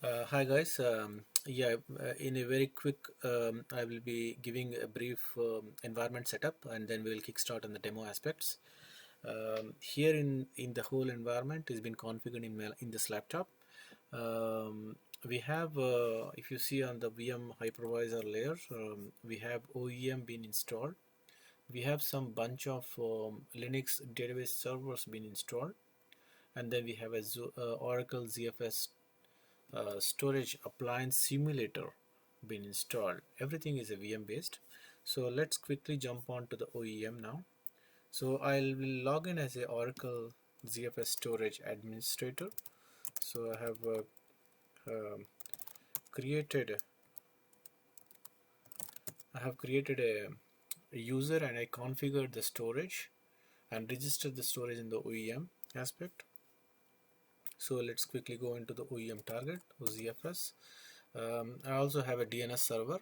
Hi guys. In a very quick, I will be giving a brief environment setup, and then we will kickstart on the demo aspects. Here in the whole environment is been configured in this laptop. We have, if you see on the VM hypervisor layer, we have OEM been installed. We have some bunch of Linux database servers been installed, and then we have a Oracle ZFS storage appliance simulator been installed. Everything is a VM based. So let's quickly jump on to the OEM now. So I will log in as a Oracle ZFS storage administrator. So I have created a user, and I configured the storage and registered the storage in the OEM aspect. So let's quickly go into the OEM target ZFS. I also have a DNS server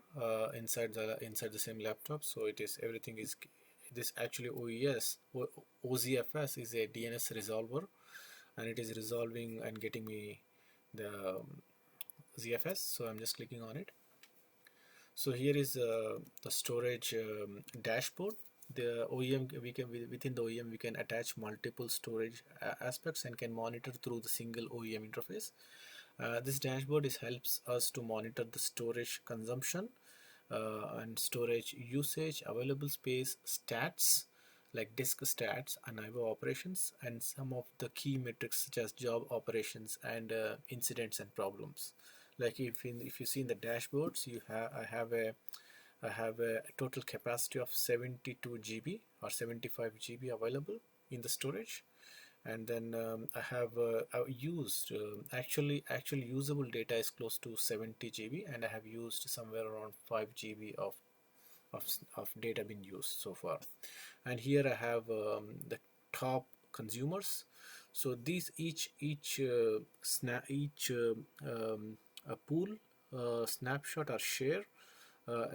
inside the same laptop. So it is everything is this actually OZFS is a DNS resolver, and it is resolving and getting me the ZFS. So I'm just clicking on it. So here is the storage dashboard. The OEM, within the OEM we can attach multiple storage aspects and can monitor through the single OEM interface. This dashboard helps us to monitor the storage consumption and storage usage, available space, stats like disk stats and IO operations, and some of the key metrics such as job operations and incidents and problems. Like if you see in the dashboards, I have a total capacity of 72 GB or 75 GB available in the storage, and then I have used actually usable data is close to 70 GB, and I have used somewhere around 5 GB of, of data being used so far. And here I have the top consumers. So these each a pool snapshot or share,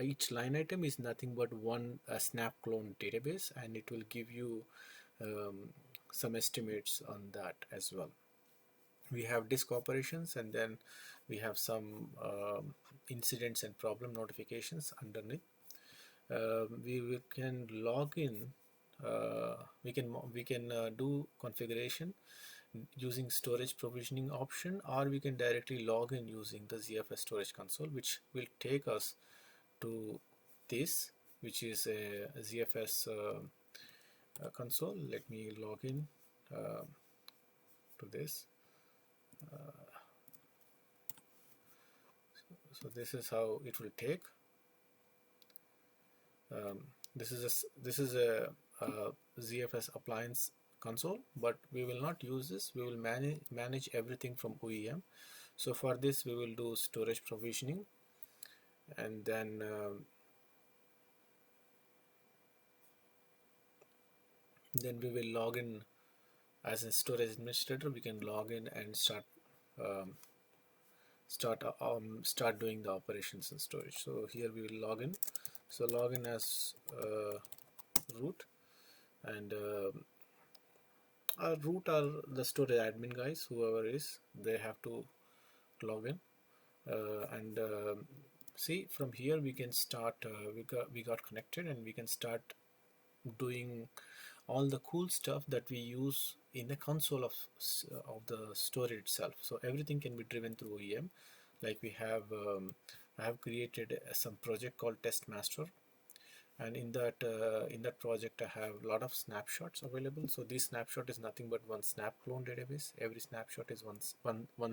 each line item is nothing but one snap clone database, and it will give you um, some estimates on that as well. We have disk operations, and then we have some incidents and problem notifications underneath. We can log in. We can do configuration using storage provisioning option, or we can directly log in using the ZFS storage console, which will take us to this, which is a ZFS console. Let me log in to this. So this is how it will take. This is a ZFS appliance console, but we will not use this. We will manage everything from OEM. So for this we will do storage provisioning, and then we will log in as a storage administrator. We can log in and um, start doing the operations in storage. So here we will log in. So log in as root, and our root are the storage admin guys, whoever is, they have to log in, and see, from here we can start. We got connected, and we can start doing all the cool stuff that we use in the console of the storage itself. So everything can be driven through OEM. Like we have I have created some project called test master, and in that project I have a lot of snapshots available. So this snapshot is nothing but one snap clone database. Every snapshot is one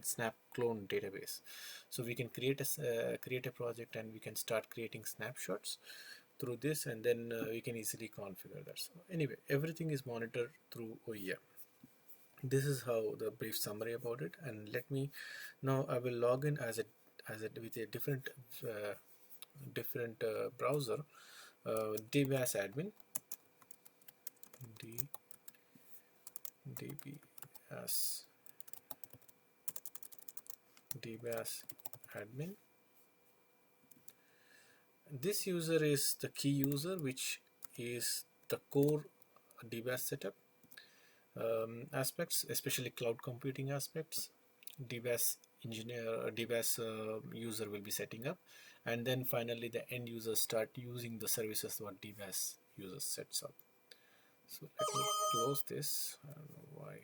snap clone database. So we can create a project, and we can start creating snapshots through this, and then we can easily configure that. So anyway, everything is monitored through OEM. This is how the brief summary about it. And let me now, I will log in as a with a different browser, DBAAS admin, D, DBAAS, DBAAS admin. This user is the key user, which is the core DBAAS setup aspects, especially cloud computing aspects. DBAAS engineer DBAAS user will be setting up, and then finally the end users start using the services what DBAAS user sets up. So let me close this. I don't know why.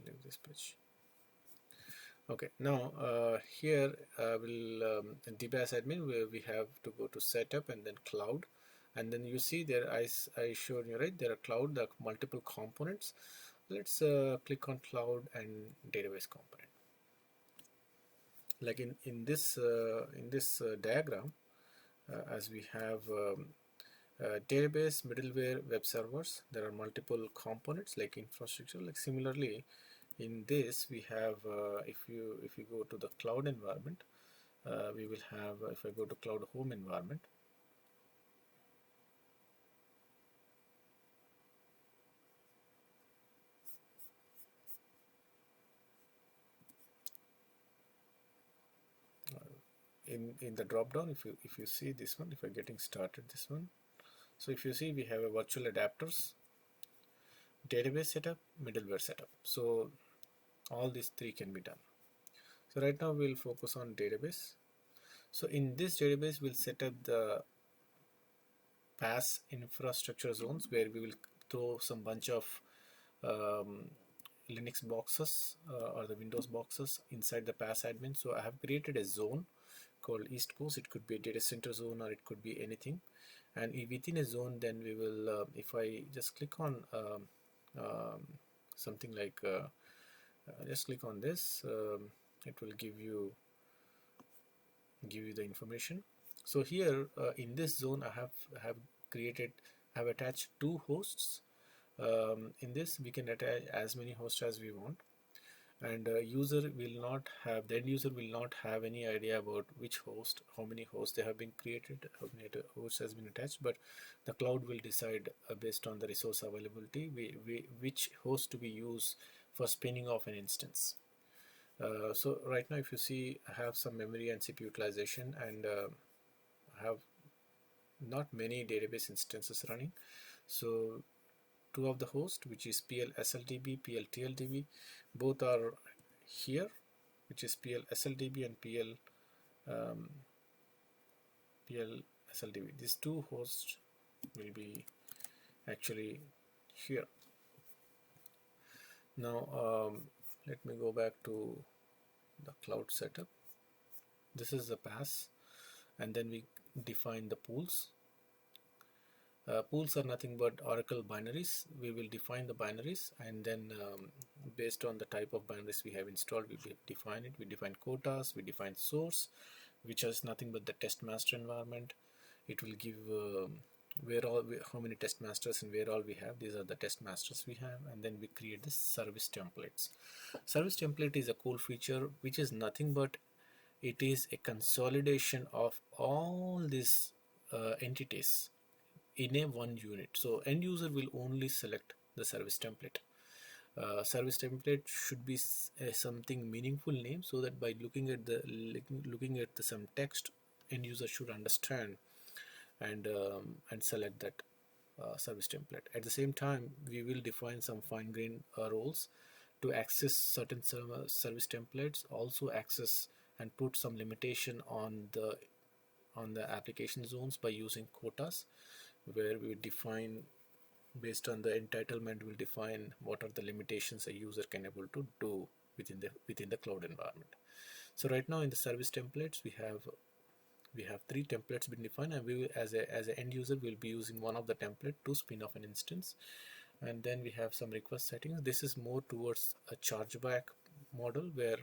Leave this page. Okay, now here will DBAAS admin we have to go to setup and then cloud, and then you see there I showed you, right, there are cloud, there are multiple components. Let's click on cloud and database component. Like in this diagram, as we have database, middleware, web servers, there are multiple components like infrastructure. Like similarly in this we have if you go to the cloud environment, we will have if I go to cloud home environment, in the drop down, if you see this one, if I'm getting started this one, so if you see we have a virtual adapters, database setup, middleware setup. So all these three can be done. So right now we'll focus on database. So in this database we'll set up the PaaS infrastructure zones where we will throw some bunch of um, Linux boxes or the Windows boxes inside the PaaS admin. So I have created a zone called East Coast. It could be a data center zone or it could be anything. And within a zone, then we will, if I just click on something like, just click on this, it will give you the information. So here in this zone, I have created, have attached two hosts. In this, we can attach as many hosts as we want, and user will not have, the end user will not have any idea about which host, how many hosts they have been created, how many hosts has been attached, but the cloud will decide based on the resource availability which host to be used for spinning off an instance. So right now if you see, I have some memory and CPU utilization, and I have not many database instances running. So two of the host, which is PL SLDB, PL TLDB, both are here, which is PL SLDB and PL SLDB. These two hosts will be actually here. Now let me go back to the cloud setup. This is the PaaS, and then we define the pools. Pools are nothing but Oracle binaries. We will define the binaries, and then based on the type of binaries we have installed, we will define it. We define quotas, we define source, which is nothing but the test master environment. It will give how many test masters and where all we have. These are the test masters we have, and then we create the service templates. Service template is a cool feature which is nothing but it is a consolidation of all these entities in a one unit. So end user will only select the service template. Service template should be something meaningful name, so that by looking at some text, end user should understand and select that service template. At the same time, we will define some fine-grained roles to access certain service templates, also access and put some limitation on the application zones by using quotas, where we define based on the entitlement, will define what are the limitations a user can able to do within the cloud environment. So right now in the service templates, we have three templates been defined, and we will, as an end user, will be using one of the template to spin off an instance. And then we have some request settings. This is more towards a chargeback model, where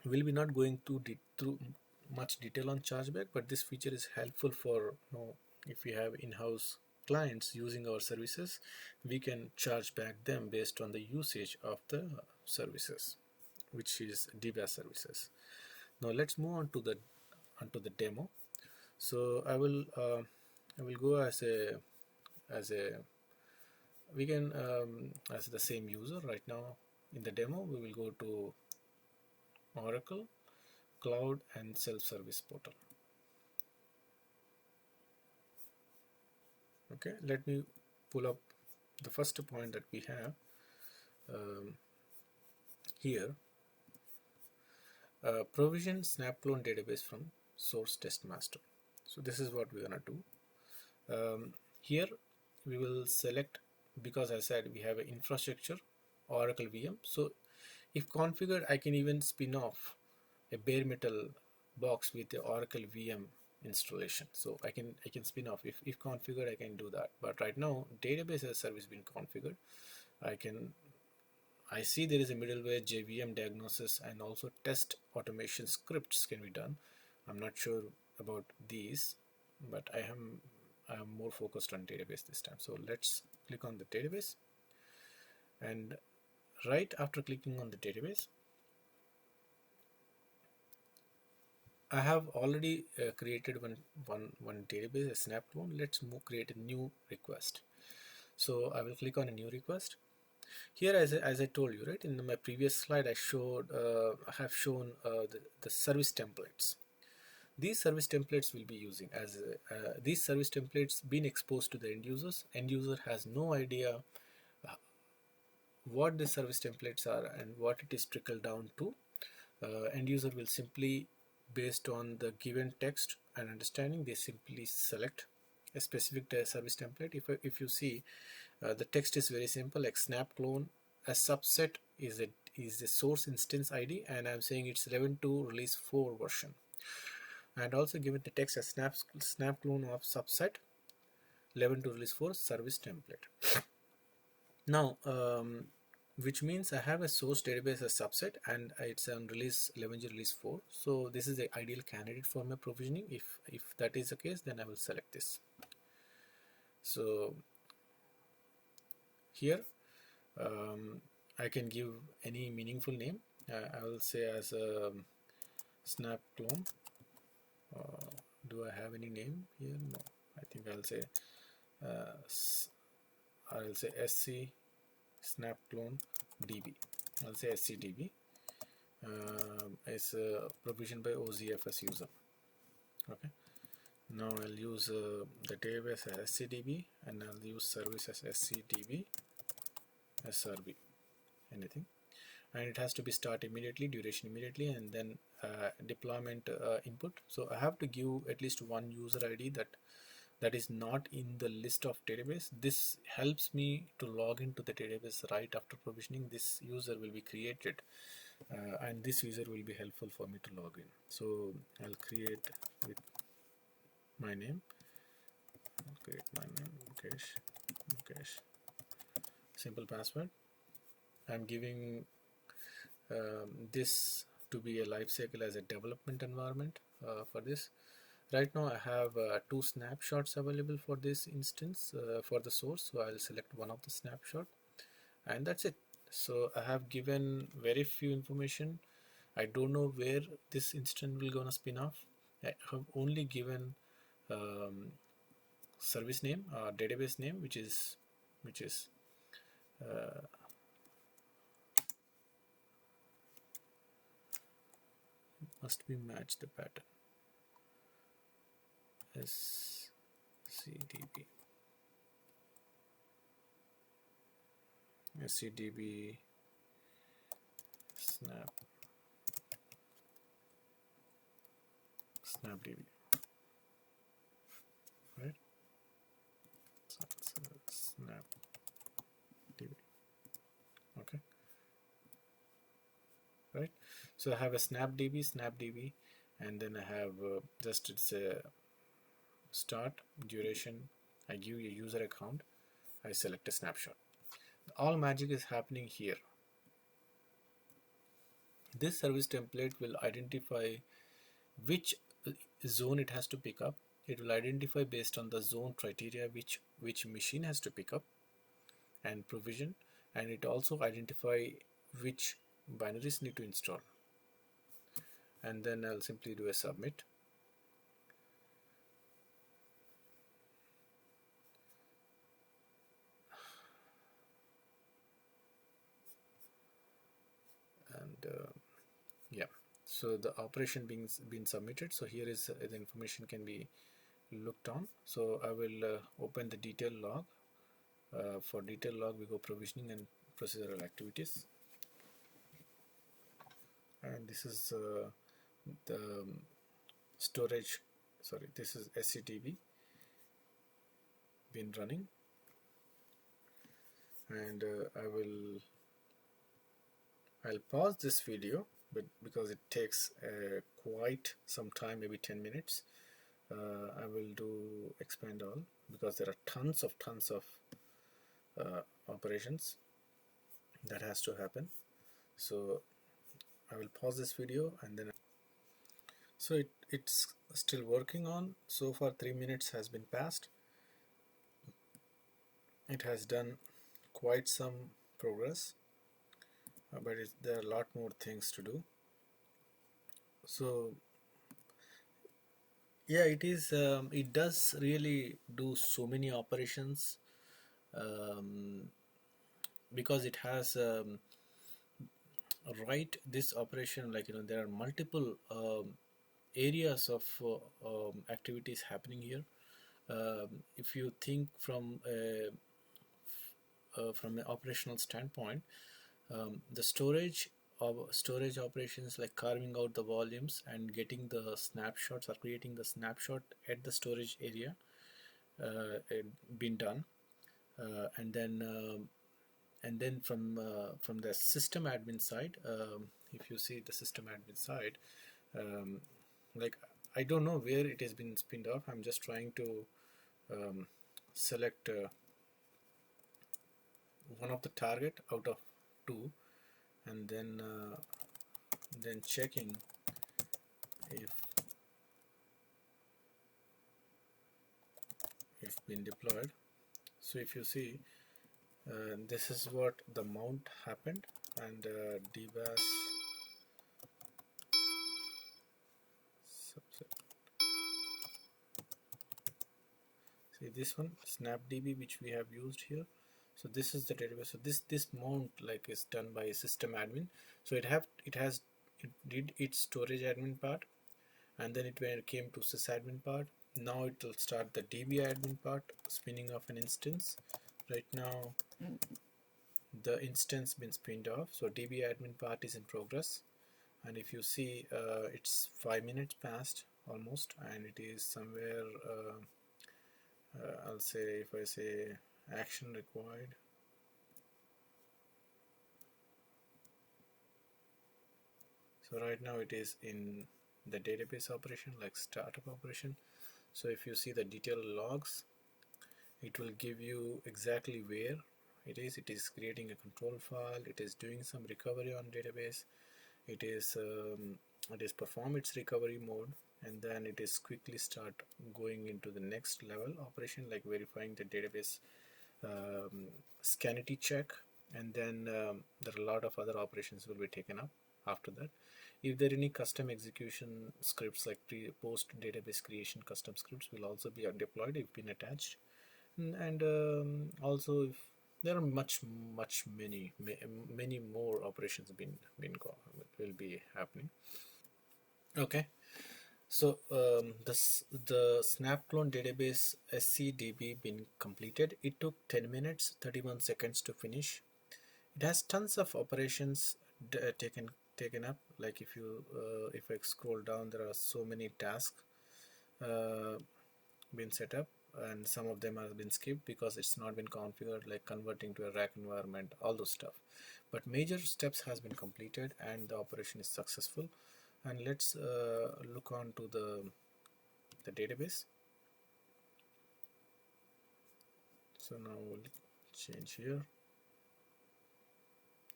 we'll be not going too much detail on chargeback, but this feature is helpful for if we have in-house clients using our services, we can charge back them based on the usage of the services, which is DBAAS services. Now let's move on to the demo. So I will go as we can as the same user. Right now in the demo, we will go to Oracle Cloud and self-service portal. Okay, let me pull up the first point that we have. um, here provision snap clone database from source test master. So this is what we're gonna do. Here we will select, because I said we have an infrastructure Oracle VM. So if configured, I can even spin off a bare metal box with the Oracle VM installation. So I can spin off, if configured, I can do that. But right now database as a service been configured. I see there is a middleware JVM diagnosis and also test automation scripts can be done. I'm not sure about these, but I am more focused on database this time. So let's click on the database, and right after clicking on the database, I have already created one database, a snap clone. Let's create a new request. So I will click on a new request. Here, as I told you, right, in my previous slide, I have shown the service templates. These service templates will be using as these service templates being exposed to the end users. End user has no idea what the service templates are and what it is trickled down to. End user will simply, based on the given text and understanding, they simply select a specific service template. If you see, the text is very simple, like snap clone. A subset is the source instance ID, and I'm saying it's 11.2 release 4 version. And also given the text as snap clone of subset 11.2 release 4 service template. Now, which means I have a source database as subset, and it's on release 11 release 4. So this is the ideal candidate for my provisioning. If that is the case, then I will select this. So here I can give any meaningful name. I will say as a snap clone. Do I have any name here? No. I think I'll say SC snap clone DB. I'll say SCDB. It's provisioned by OZFS user. Okay. Now I'll use the database as SCDB, and I'll use service as SCDB SRB. Anything. And it has to be start immediately, duration immediately, and then deployment input. So I have to give at least one user ID that is not in the list of database. This helps me to log into the database right after provisioning. This user will be created, and this user will be helpful for me to log in. So I'll create with my name. I'll create my name, Mukesh. Simple password. I'm giving this to be a lifecycle as a development environment for this. Right now I have 2 snapshots available for this instance for the source, so I'll select one of the snapshot, and that's it. So I have given very few information. I don't know where this instance will gonna spin off. I have only given service name, database name, which is must be match the pattern. SCDB snapdb, right? So snapdb. Okay, right? So I have a snapdb, and then I have just it's a start, duration. I give a user account. I select a snapshot. All magic is happening here. This service template will identify which zone it has to pick up. It will identify based on the zone criteria which machine has to pick up and provision, and it also identify which binaries need to install. And then I'll simply do a submit. And yeah, so the operation being submitted. So here is the information can be looked on. So I will open the detail log. For detail log, we go provisioning, and procedural activities. And this is the storage, sorry, this is SCDB been running, and I'll pause this video, but because it takes quite some time, maybe 10 minutes, I will do expand all, because there are tons of operations that has to happen. So I will pause this video, and then so it's still working on. So far 3 minutes has been passed. It has done quite some progress, but there are a lot more things to do. So yeah, it is it does really do so many operations, because it has write this operation, like, there are multiple areas of activities happening here. If you think from an operational standpoint, the storage operations, like carving out the volumes and getting the snapshots or creating the snapshot at the storage area, been done, and then from the system admin side, if you see the system admin side, um, like, I don't know where it has been spinned off. I'm just trying to select one of the target out of two, and then checking if been deployed. So if you see, this is what the mount happened, and DBAAS subset. See this one, SnapDB, which we have used here. So this is the database. So this mount, like, is done by system admin. So it did its storage admin part, and then it came to sysadmin part. Now it will start the DB admin part, spinning off an instance. Right now the instance been spinned off, so DB admin part is in progress. And if you see, it's 5 minutes past almost, and it is somewhere, I'll say, if I say action required, so right now it is in the database operation, like startup operation. So if you see the detailed logs, it will give you exactly where it is creating a control file, it is doing some recovery on database, it is perform its recovery mode, and then it is quickly start going into the next level operation, like verifying the database scanity check, and then there are a lot of other operations will be taken up after that. If there are any custom execution scripts, like post database creation custom scripts, will also be deployed if been attached. And also, if there are many more operations will be happening. Okay, so the snap clone database SCDB been completed. It took 10 minutes 31 seconds to finish. It has tons of operations taken up. Like, if I scroll down, there are so many tasks been set up, and some of them have been skipped because it's not been configured, like converting to a rack environment, all those stuff. But major steps has been completed, and the operation is successful. And let's look on to the database. So now we'll change here.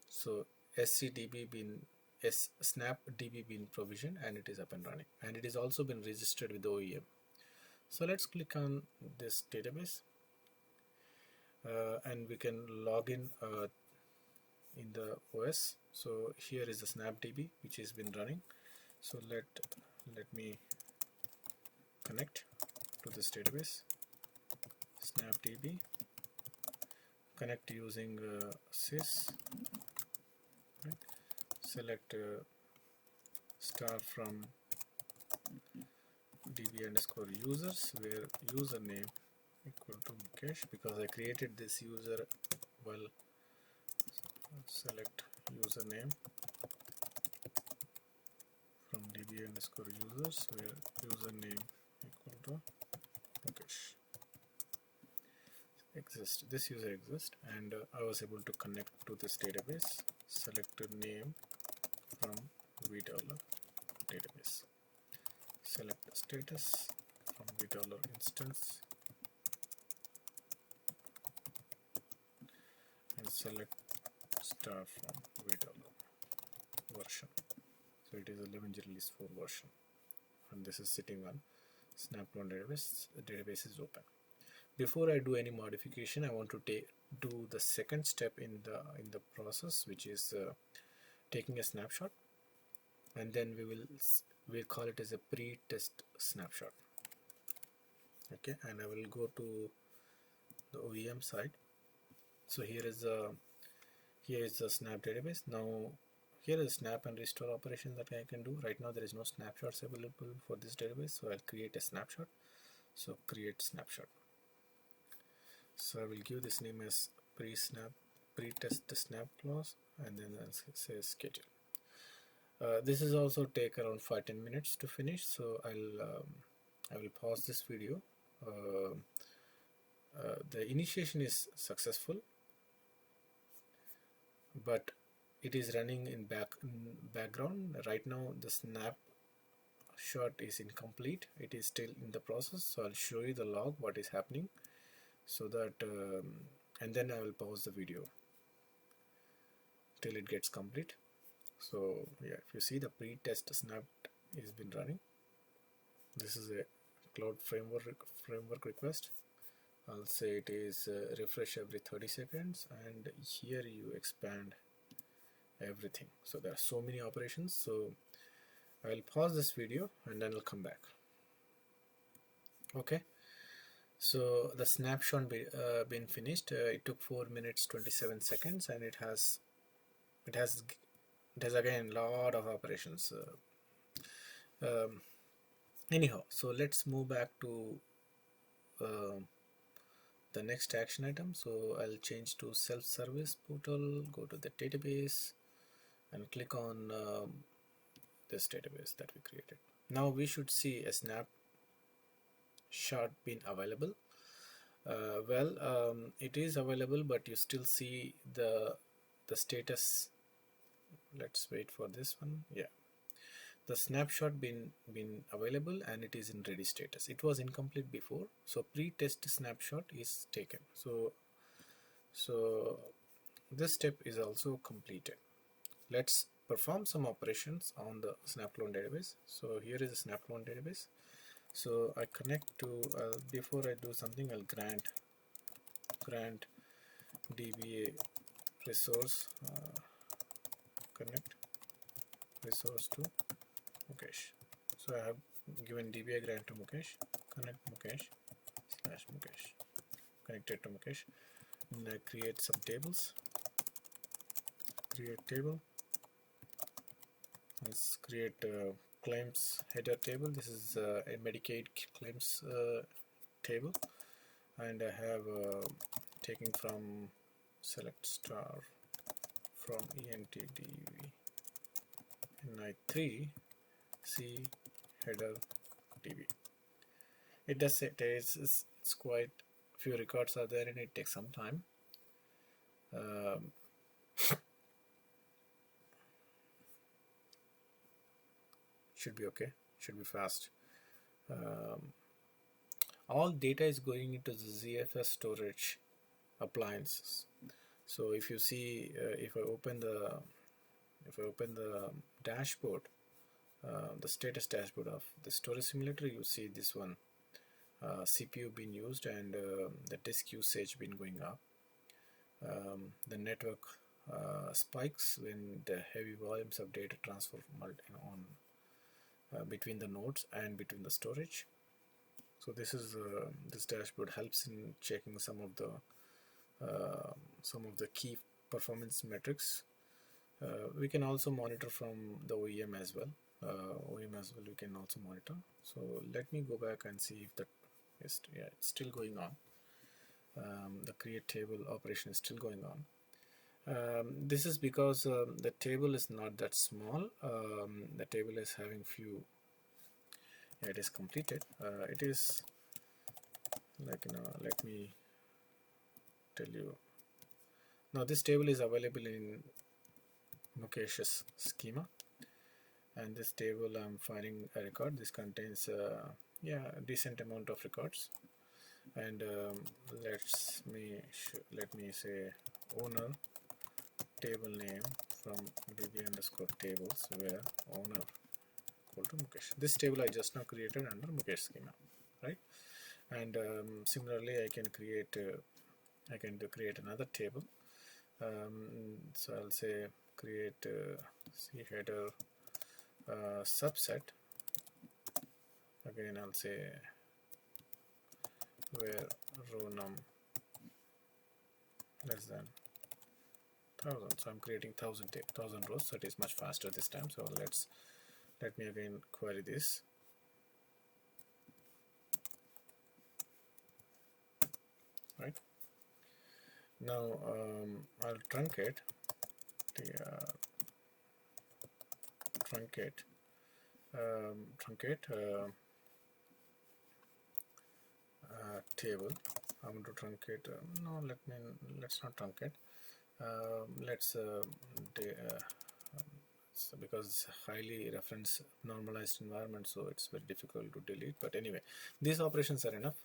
So SCDB been SnapDB been provisioned, and it is up and running, and it is also been registered with the OEM. So let's click on this database, and we can log in the OS. So here is the SnapDB which has been running. So let me connect to this database, SnapDB, connect using sys, right? Select star from db_users, where username equal to Mukesh, because I created this user while select username from DBA_users where username equal to Mukesh. This user exists, and I was able to connect to this database. Select a name from vDeveloper database. Select the status from vDeveloper instance and select star from vDeveloper version. So it is 11 release 4 version, and this is sitting on Snapclone database. The database is open. Before I do any modification, I want to do the second step in the process, which is taking a snapshot, and then we'll call it as a pre-test snapshot. Okay, and I will go to the OEM side. So here is the snap database. Now here is snap and restore operation that I can do. Right now there is no snapshots available for this database, so I'll create a snapshot. So create snapshot. So I will give this name as pre-test snap clause, and then I'll say schedule. This is also take around 5-10 minutes to finish, so I will pause this video. The initiation is successful, but it is running in background. Right now the snapshot is incomplete. It is still in the process, so I'll show you the log what is happening, so that and then I will pause the video till it gets complete. So yeah, if you see, the pre-test snap has been running. This is a cloud framework request. I'll say it is refresh every 30 seconds, and here you expand everything. So there are so many operations. So I'll pause this video and then I'll come back. Okay, so the snapshot been finished. It took 4 minutes 27 seconds, and it has again lot of operations. Anyhow, so let's move back to the next action item. So I'll change to self-service portal, go to the database and click on this database that we created. Now we should see a snapshot being available. It is available, but you still see the status. Let's wait for this one. Yeah, the snapshot been available, and it is in ready status. It was incomplete before, so pre-test snapshot is taken. So this step is also completed. Let's perform some operations on the Snapclone database. So here is the Snapclone database. So I connect to before I do something, I'll grant DBA resource connect resource to Mukesh. So I have given DBA grant to Mukesh, connect Mukesh / Mukesh, connected to Mukesh. And I create some tables. Create table. Let's create claims header table. This is a Medicaid claims table, and I have taken from select star from entdb ni3 c header db. It does say it's quite few records are there, and it takes some time. Should be okay, should be fast. All data is going into the ZFS storage appliances. So if you see, if I open the dashboard, the status dashboard of the storage simulator, you see this one, CPU being used, and the disk usage been going up. The network spikes when the heavy volumes of data transfer between the nodes and between the storage. So this is this dashboard helps in checking some of the key performance metrics. We can also monitor from the OEM as well. We can also monitor. So let me go back and see if that is, yeah, it's still going on. The create table operation is still going on. This is because the table is not that small. The table is having few. Yeah, it is completed. It is like, let me tell you. Now this table is available in Mukesh's schema, and this table I'm finding a record. This contains yeah, a decent amount of records, and let me say owner table name from db underscore tables, where owner equal to Mukesh. This table I just now created under Mukesh schema, right? And similarly I can create another table. So I'll say create C header subset. Again I'll say where row num less than 1000. So I'm creating 1000 rows, so it is much faster this time. So let me again query this. Right now I'll truncate the table. I'm going to truncate. No, let's not truncate. Let's so because it's a highly reference normalized environment, so it's very difficult to delete. But anyway, these operations are enough.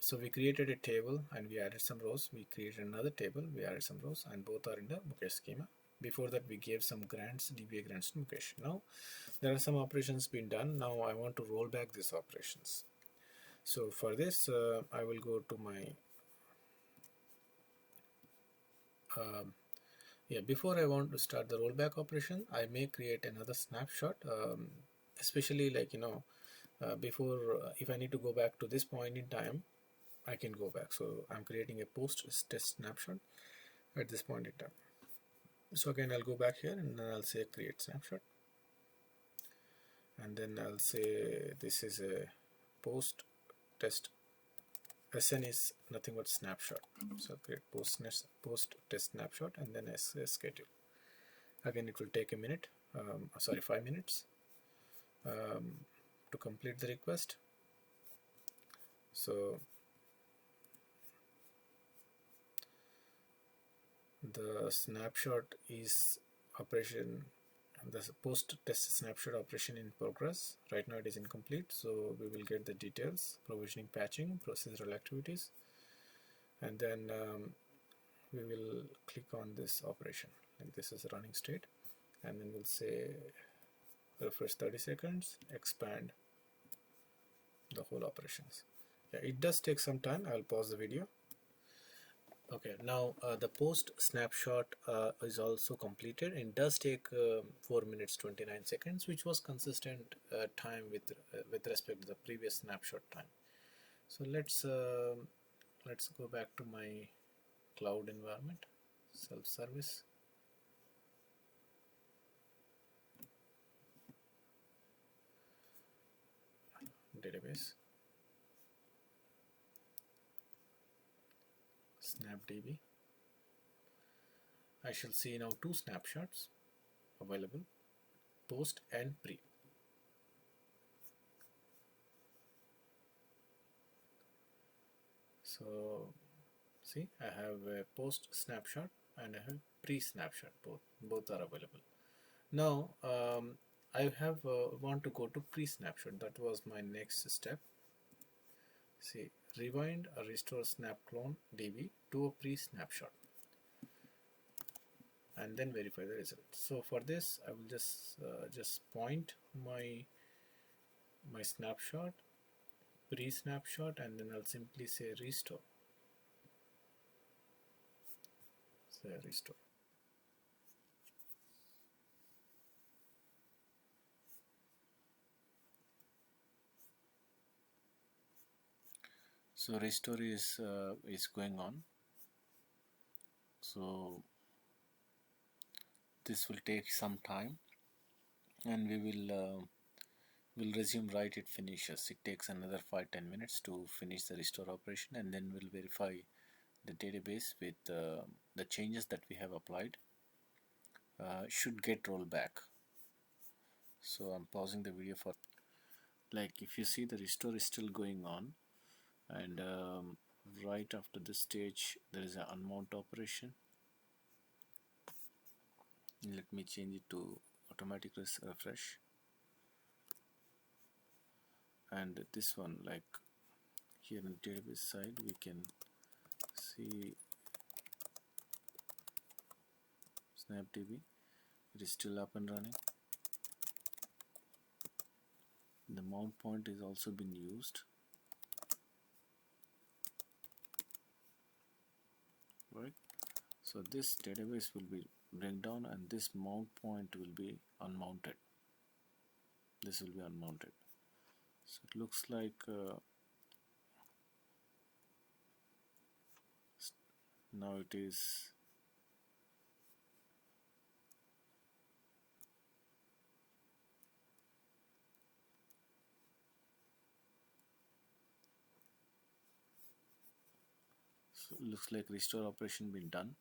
So we created a table and we added some rows. We created another table, we added some rows, and both are in the Mukesh schema. Before that we gave some grants, DBA grants to Mukesh. Now there are some operations being done. Now I want to roll back these operations. So for this I will go to my yeah, before I want to start the rollback operation, I may create another snapshot, especially like before if I need to go back to this point in time, I can go back. So I'm creating a post test snapshot at this point in time. So again I'll go back here and then I'll say create snapshot, and then I'll say this is a post test. SN is nothing but snapshot. So create post test snapshot and then schedule. Again it will take a minute, sorry, 5 minutes to complete the request. So the snapshot is operation, the post test snapshot operation in progress. Right now it is incomplete, so we will get the details: provisioning, patching, procedural activities, and then we will click on this operation. Like this is a running state, and then we'll say refresh 30 seconds, expand the whole operations. Yeah, it does take some time. I'll pause the video. Okay, now the post snapshot is also completed. It does take 4 minutes 29 seconds, which was consistent time with respect to the previous snapshot time. So let's go back to my cloud environment, self-service. Database, snapdb. I shall see now two snapshots available, post and pre. So see, I have a post snapshot and I have pre snapshot. Both are available. Now I have want to go to pre snapshot. That was my next step. See, rewind or restore snap clone db to a pre snapshot and then verify the result. So for this I will just point my snapshot, pre snapshot, and then I'll simply say restore. Say restore. So restore is going on. So this will take some time, and we will resume right it finishes. It takes another 5-10 minutes to finish the restore operation, and then we'll verify the database with the changes that we have applied should get rolled back. So I'm pausing the video for, like, if you see, the restore is still going on, and right after this stage there is an unmount operation. Let me change it to automatic refresh, and this one, like here in the database side, we can see SnapDB. It is still up and running. The mount point is also been used, right? So this database will be bring down, and this mount point will be unmounted. This will be unmounted. So it looks like now it is so looks like restore operation been done.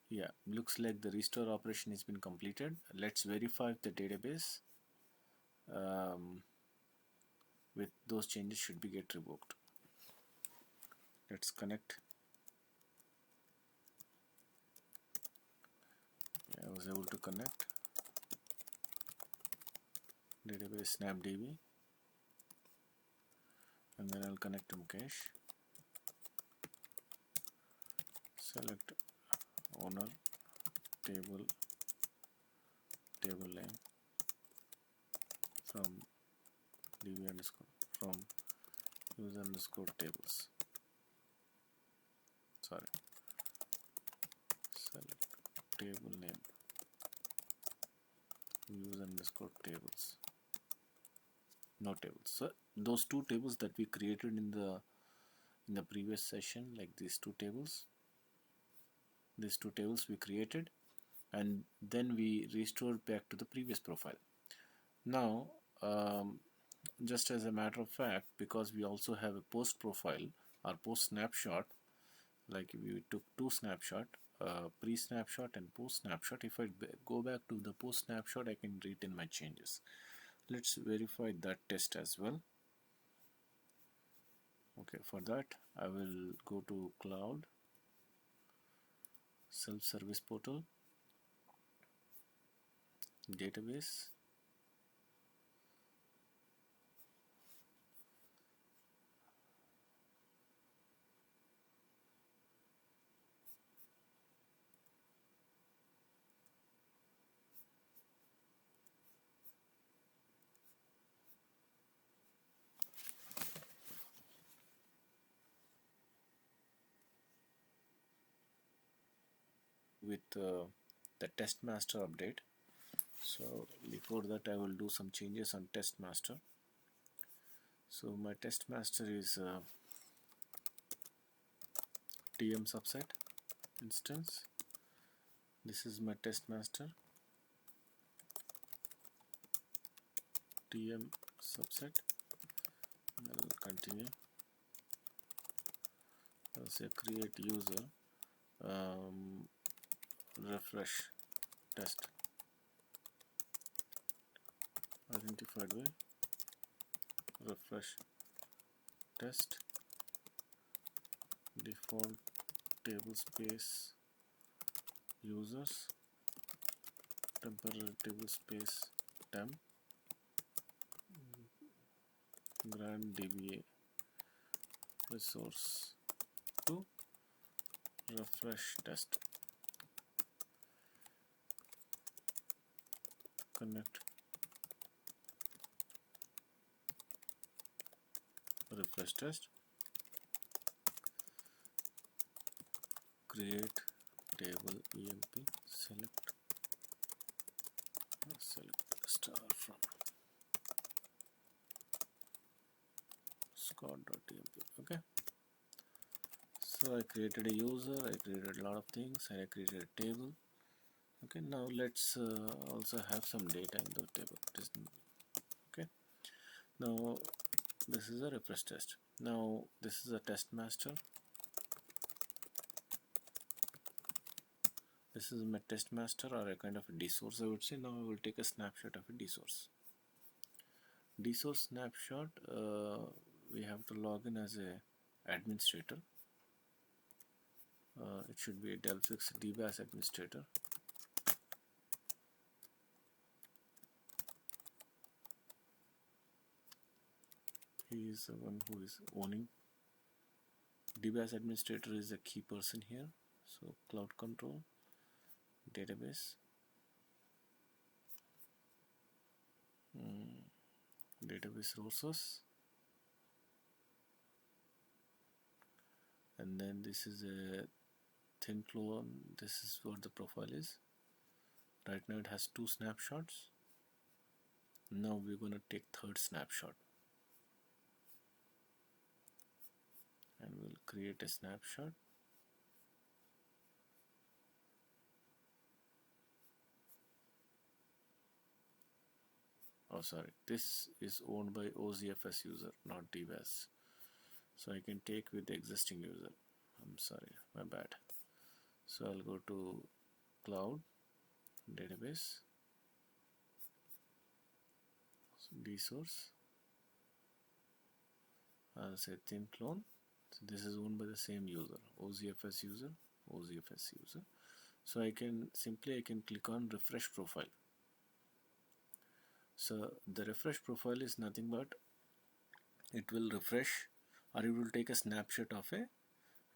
Yeah, looks like the restore operation has been completed. Let's verify if the database with those changes should be get revoked. Let's connect. Yeah, I was able to connect database SnapDB, and then I'll connect to Mukesh. Select owner, table name from DB underscore from user underscore tables. Sorry, select table name user underscore tables. No tables. So those two tables that we created in the previous session, like these two tables we created, and then we restored back to the previous profile. Now just as a matter of fact, because we also have a post profile or post snapshot, like we took two snapshot, pre snapshot and post snapshot. If I go back to the post snapshot, I can retain my changes. Let's verify that test as well. Okay, for that I will go to cloud, self-service portal, database, with the test master update. So before that I will do some changes on test master. So my test master is TM subset instance. This is my test master, TM subset. I'll continue. I'll say create user, refresh test identified by refresh test, default table space users, temporary table space temp, grant DBA resource to refresh test, connect refresh test, create table emp, select star from scott.emp. Okay, so I created a user, I created a lot of things, and I created a table. Okay, now let's also have some data in the table. Okay, now this is a refresh test. Now this is a test master. This is my test master, or a kind of a D source, I would say. Now I will take a snapshot of a D source. D source snapshot, we have to log in as a administrator. It should be a Delphix DBAAS administrator. He is the one who is owning. DBAAS administrator is a key person here. So cloud control, database, database resources, and then this is a thin clone. This is what the profile is. Right now it has 2 snapshots. Now we're going to take third snapshot, and we'll create a snapshot. Oh sorry, this is owned by OZFS user, not DBAAS. So I can take with the existing user. I'm sorry, my bad. So I'll go to cloud, database, D source. I'll say thin clone. So this is owned by the same user, OZFS user, OZFS user. So I can click on refresh profile. So the refresh profile is nothing but it will refresh, or it will take a snapshot of a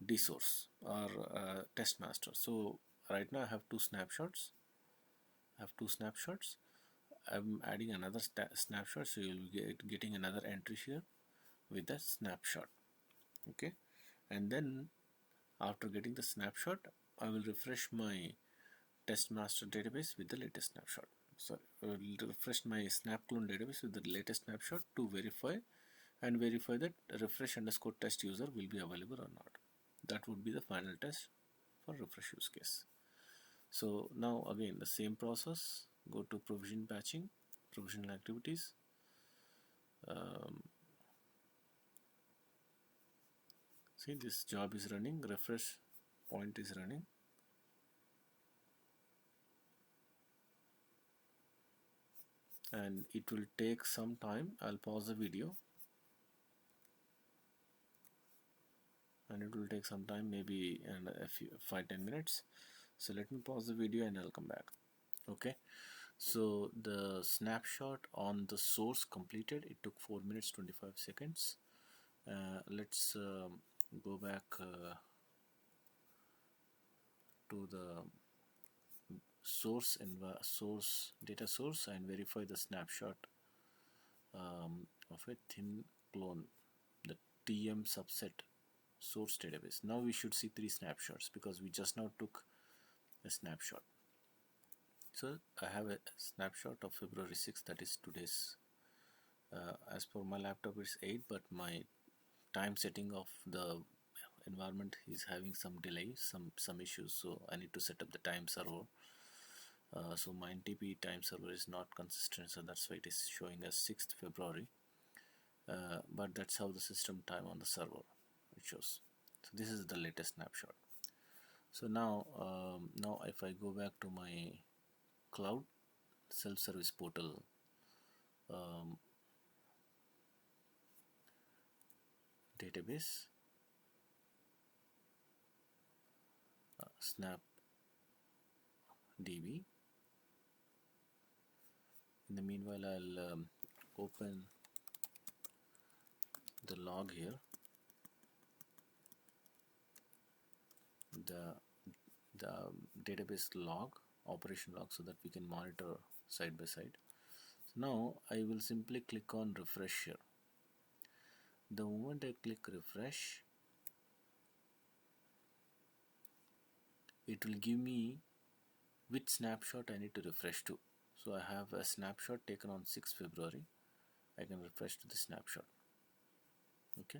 D source or test master. So right now I have 2 snapshots. I'm adding another snapshot, so you'll get getting another entry here with the snapshot. Okay, and then after getting the snapshot, I will refresh my test master database with the latest snapshot. So I will refresh my snap clone database with the latest snapshot to verify that refresh underscore test user will be available or not. That would be the final test for refresh use case. So now again the same process, go to provision patching, provisional activities, see this job is running, refresh point is running, and it will take some time. I'll pause the video, and it will take some time, maybe in a few 5-10 minutes. So let me pause the video and I'll come back. Okay, so the snapshot on the source completed. It took 4 minutes 25 seconds. Let's go back to the source and data source and verify the snapshot of a thin clone, the TM subset source database. Now we should see 3 snapshots because we just now took a snapshot. So I have a snapshot of February 6th, that is today's. As per my laptop it's 8, but my time setting of the environment is having some delay, some issues, so I need to set up the time server. So my NTP time server is not consistent, so that's why it is showing as 6th February. But that's how the system time on the server it shows. So this is the latest snapshot. So now if I go back to my cloud self-service portal, database, snap db. In the meanwhile I'll open the log here, the database log, operation log, so that we can monitor side by side. So now I will simply click on refresh here. The moment I click refresh, it will give me which snapshot I need to refresh to. So I have a snapshot taken on 6th February. I can refresh to the snapshot. Okay,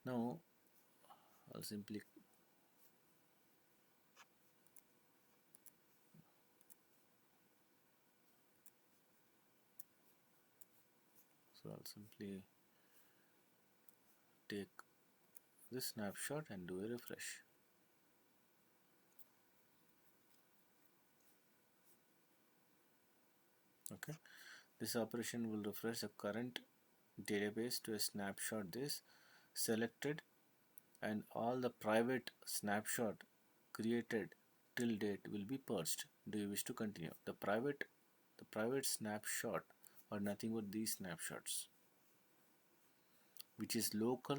now I'll simply take this snapshot and do a refresh. Okay, this operation will refresh the current database to a snapshot this selected, and all the private snapshot created till date will be purged. Do you wish to continue? The private snapshot are nothing but these snapshots, which is local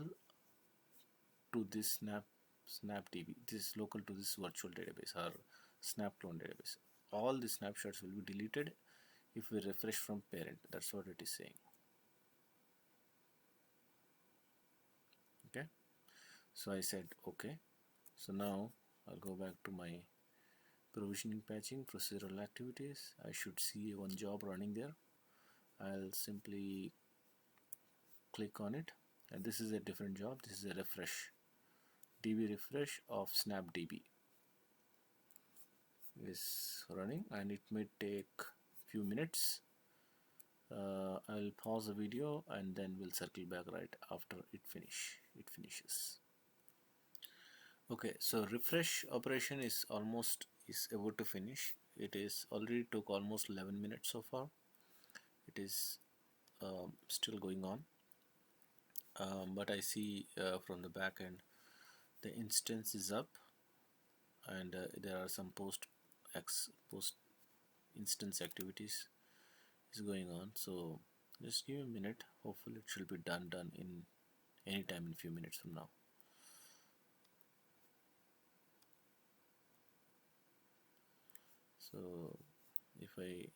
to this snapdb. This is local to this virtual database or snap clone database. All the snapshots will be deleted if we refresh from parent. That's what it is saying. Okay, so I said okay. So now I'll go back to my provisioning, patching, procedural activities. I should see one job running there. I'll simply click on it, and this is a different job. This is a refresh, db refresh of snapdb is running, and it may take few minutes. I'll pause the video and then we'll circle back right after it finishes. Okay, so refresh operation is about to finish. It is already took almost 11 minutes so far. It is still going on, but I see from the back end the instance is up, and there are some post instance activities is going on. So just give a minute. Hopefully it should be done in any time in few minutes from now. So if I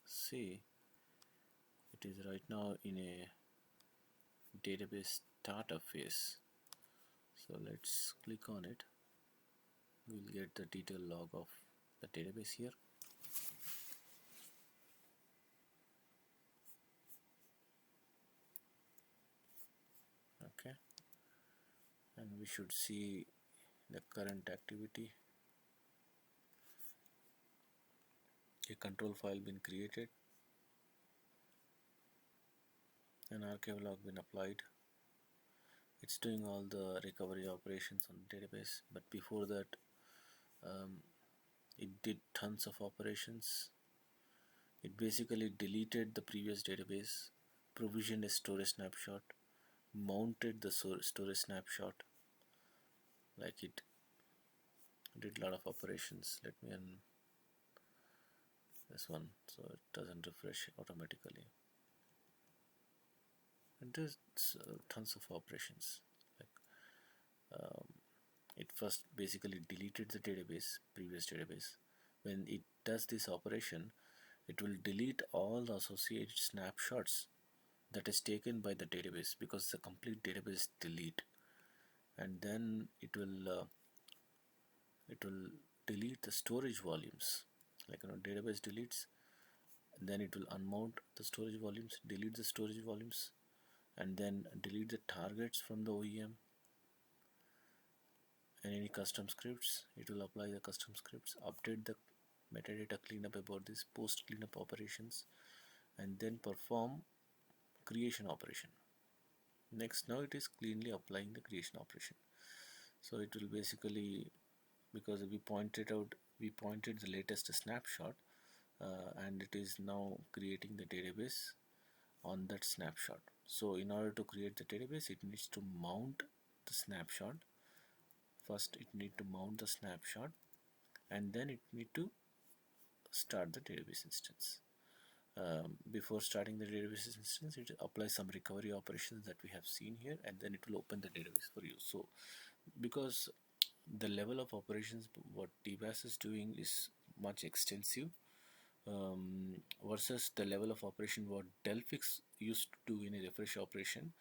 see, it is right now in a database startup phase. So let's click on it. We'll get the detail log of the database here. Okay, and we should see the current activity. A control file been created, an archive log been applied. It's doing all the recovery operations on the database, but before that it did tons of operations. It basically deleted the previous database, provisioned a storage snapshot, mounted the storage snapshot. Like, it did a lot of operations. Let me run this one so it doesn't refresh automatically. And there's tons of operations. Like, it first basically deleted the previous database. When it does this operation, it will delete all the associated snapshots that is taken by the database, because the complete database delete, and then it will delete the storage volumes. Like, database deletes, and then it will unmount the storage volumes, delete the storage volumes, and then delete the targets from the OEM and any custom scripts. It will apply the custom scripts, update the metadata cleanup about this post cleanup operations, and then perform creation operation. Next, now it is cleanly applying the creation operation. So it will basically, because we pointed the latest snapshot, and it is now creating the database on that snapshot. So in order to create the database, it needs to mount the snapshot. First it need to mount the snapshot, and then it need to start the database instance. Before starting the database instance, it applies some recovery operations that we have seen here, and then it will open the database for you. So because the level of operations what DBAAS is doing is much extensive, versus the level of operation what Delphix used to do in a refresh operation,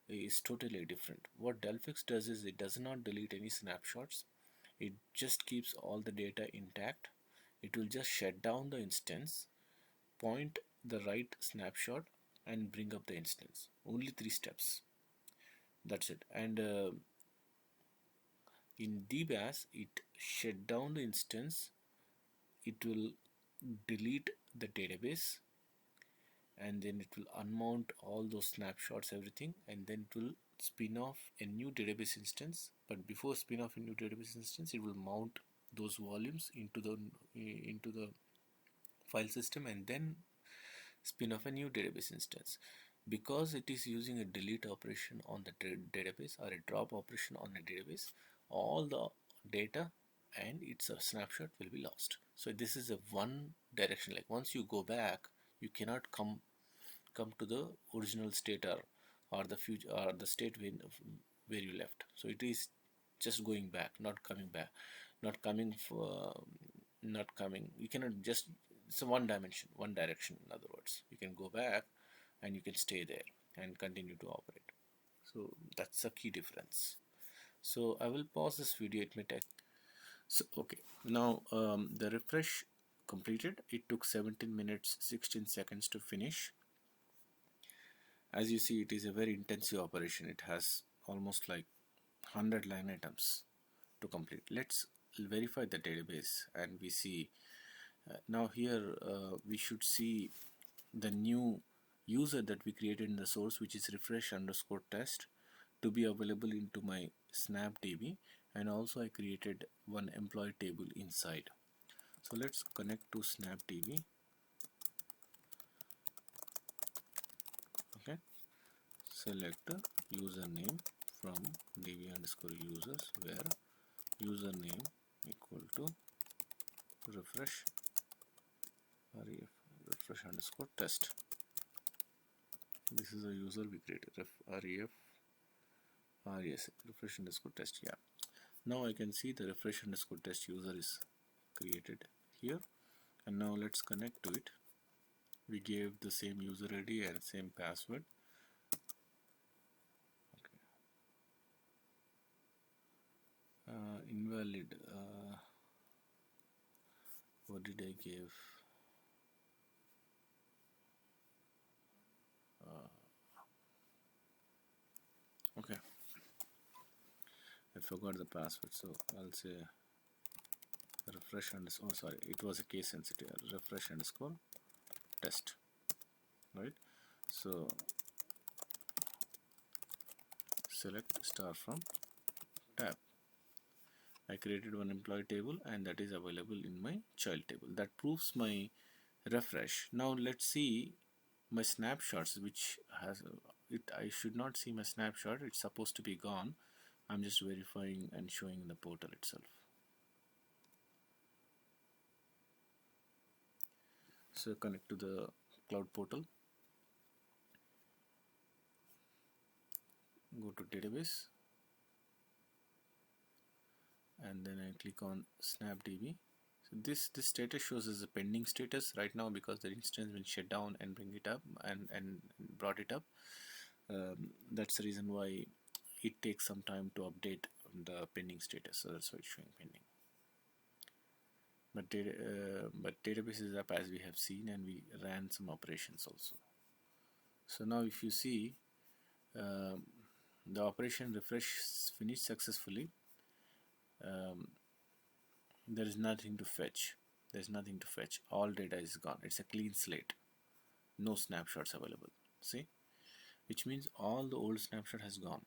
is totally different. What Delphix does is it does not delete any snapshots. It just keeps all the data intact. It will just shut down the instance, point the right snapshot, and bring up the instance. Only 3 steps. That's it. And in DBAAS, it shut down the instance. It will delete the database, and then it will unmount all those snapshots, everything, and then it will spin off a new database instance, but before spin off a new database instance, it will mount those volumes into the file system and then spin off a new database instance. Because it is using a delete operation on the database or a drop operation on a database, all the data and its a snapshot will be lost. So this is a one direction, like once you go back, you cannot come to the original state or the future or the state where you left. So it is just going back, not coming back, not coming for not coming. You cannot just, it's a one dimension, one direction. In other words, you can go back and you can stay there and continue to operate. So that's a key difference. So I will pause this video, it may take. So okay, now the refresh completed. It took 17 minutes 16 seconds to finish. As you see, it is a very intensive operation. It has almost like 100 line items to complete. Let's verify the database and we see now here we should see the new user that we created in the source, which is refresh underscore test, to be available into my snapdb, and also I created one employee table inside. So let's connect to snapdb. Okay, select the username from db underscore users, where username equal to refresh refresh underscore test. This is a user we created, refresh underscore test. Yeah, now I can see the refresh underscore test user is created here, and now let's connect to it. We gave the same user ID and same password. Okay. Invalid. What did I give? Okay, I forgot the password, so I'll say refresh underscore, oh sorry, it was a case sensitive, refresh underscore test, right? So select star from tab. I created one employee table and that is available in my child table. That proves my refresh. Now let's see my snapshots, which has it. I should not see my snapshot, it's supposed to be gone. I'm just verifying and showing the portal itself. So connect to the cloud portal, go to database, and then I click on snapdb. So this status shows as a pending status right now because the instance will shut down and bring it up and brought it up. That's the reason why it takes some time to update the pending status, so that's why it's showing pending. But database is up, as we have seen, and we ran some operations also. So now if you see the operation refresh finished successfully. There is nothing to fetch. There's nothing to fetch. All data is gone. It's a clean slate. No snapshots available. See, which means all the old snapshot has gone.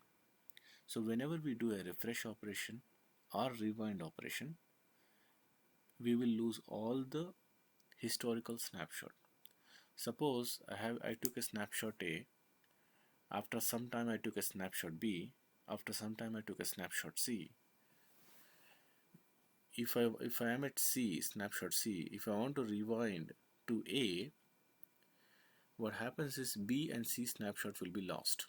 So whenever we do a refresh operation or rewind operation, we will lose all the historical snapshot. Suppose I took a snapshot A, after some time I took a snapshot B, after some time I took a snapshot C. If I am at C, snapshot C, if I want to rewind to A, what happens is B and C snapshot will be lost.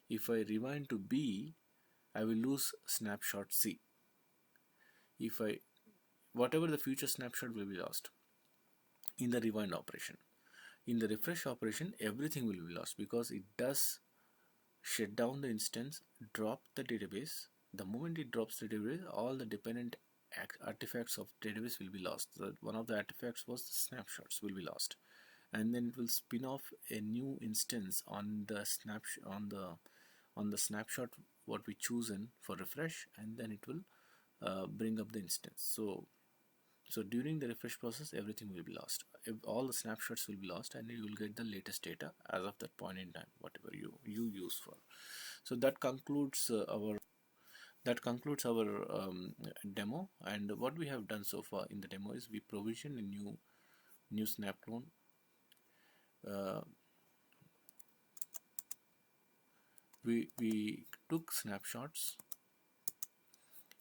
If I rewind to B, I will lose snapshot C. Whatever the future snapshot will be lost in the rewind operation. In the refresh operation, everything will be lost because it does shut down the instance, drop the database. The moment it drops the database, all the dependent artifacts of database will be lost. One of the artifacts was the snapshots will be lost, and then it will spin off a new instance on the snapshot what we chosen for refresh, and then it will bring up the instance. So during the refresh process, everything will be lost. All the snapshots will be lost, and you will get the latest data as of that point in time, whatever you use for. So that concludes our demo. And what we have done so far in the demo is we provision a new snap clone. uh, we took snapshots,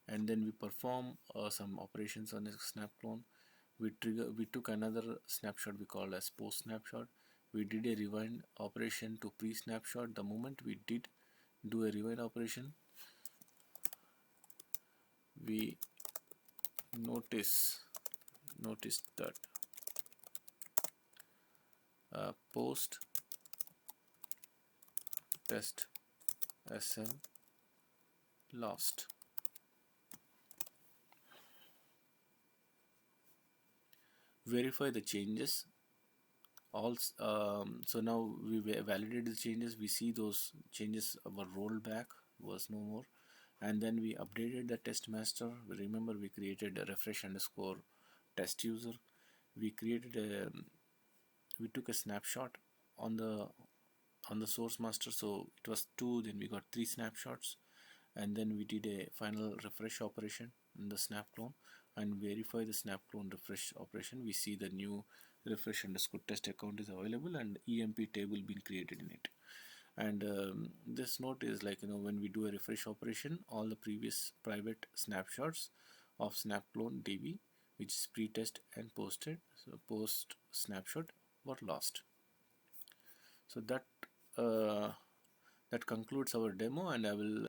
and then we perform some operations on the snap clone. We took another snapshot we called as post snapshot. We did a rewind operation to pre snapshot. The moment we did do a rewind operation, we noticed that post test sm lost. Verify the changes. So now we validated the changes. We see those changes were rolled back, was no more. And then we updated the test master. Remember, we created a refresh underscore test user. We created a we took a snapshot on the source master, so it was 2, then we got 3 snapshots, and then we did a final refresh operation in the snap clone and verify the snap clone refresh operation. We see the new refresh underscore test account is available and emp table been created in it. And this note is like, when we do a refresh operation, all the previous private snapshots of snap clone db, which is pre-test and post snapshot, were lost. So that concludes our demo, and I will